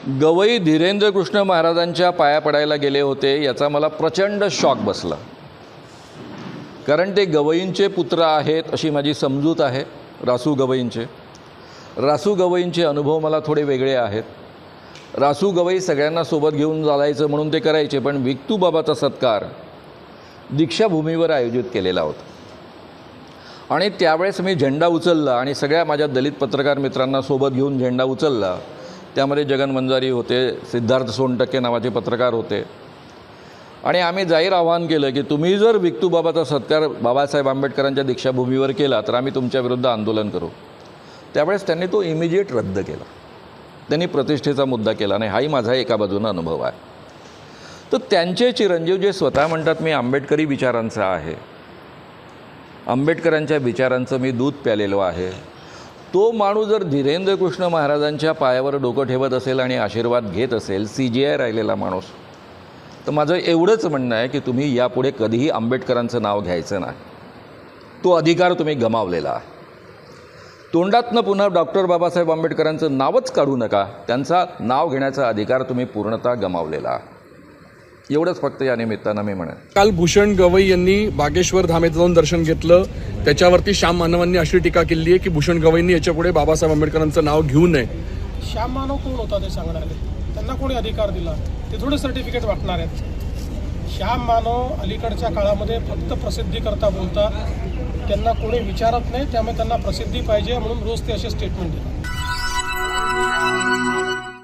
गवई धीरेंद्र कृष्ण महाराजांच्या पाया पडायला गेले होते याचा मला प्रचंड शॉक बसला. कारण ते गवईंचे पुत्र आहेत अशी माझी समजूत आहे. रासू गवईंचे अनुभव मला थोडे वेगळे आहेत. रासू गवई सगळ्यांना सोबत घेऊन चालायचं म्हणून ते करायचे, पण विक्तूबाबाचा सत्कार दीक्षाभूमीवर आयोजित केलेला होता आणि त्यावेळेस मी झेंडा उचलला आणि सगळ्या माझ्या दलित पत्रकार मित्रांना सोबत घेऊन झेंडा उचलला. त्यामध्ये जगन वंजारी होते, सिद्धार्थ सोनटक्के नावाचे पत्रकार होते आणि आम्ही जाहीर आवाहन केलं की तुम्ही जर विक्तूबाबाचा सत्कार बाबासाहेब आंबेडकरांच्या दीक्षाभूमीवर केला तर आम्ही तुमच्या विरुद्ध आंदोलन करू. त्यावेळेस त्यांनी तो इमिजिएट रद्द केला. त्यांनी प्रतिष्ठेचा मुद्दा केला नाही. हाही माझा एका बाजूनं अनुभव आहे. तर त्यांचे चिरंजीव जे स्वतः म्हणतात मी आंबेडकरी विचारांचा आहे, आंबेडकरांच्या विचारांचं मी दूध प्यालेलो आहे, तो माणूस जर धीरेंद्र कृष्ण महाराजांच्या पायावर डोकं ठेवत असेल आणि आशीर्वाद घेत असेल, CGI राहिलेला माणूस, तर माझं एवढंच म्हणणं आहे की तुम्ही यापुढे कधीही आंबेडकरांचं नाव घ्यायचं नाही. तो अधिकार तुम्ही गमावलेला आहे. तोंडातनं पुन्हा डॉक्टर बाबासाहेब आंबेडकरांचं नावच काढू नका. त्यांचा नाव घेण्याचा अधिकार तुम्ही पूर्णतः गमावलेला आहे. एवढंच फक्त या निमित्तानं मी म्हणेन. काल भूषण गवई यांनी बागेश्वर धामेत जाऊन दर्शन घेतलं. त्याच्यावरती श्याम मानवांनी अशी टीका केली आहे की भूषण गवईंनी याच्यापुढे बाबासाहेब आंबेडकरांचं नाव घेऊ नये. श्याम मानव कोण होता ते सांगणारे? त्यांना कोणी अधिकार दिला? ते थोडे सर्टिफिकेट वाटणार आहेत. श्याम मानव अलीकडच्या काळामध्ये फक्त प्रसिद्धीकरता बोलतात. त्यांना कोणी विचारत नाही, त्यामुळे त्यांना प्रसिद्धी पाहिजे म्हणून रोज ते असे स्टेटमेंट देतात.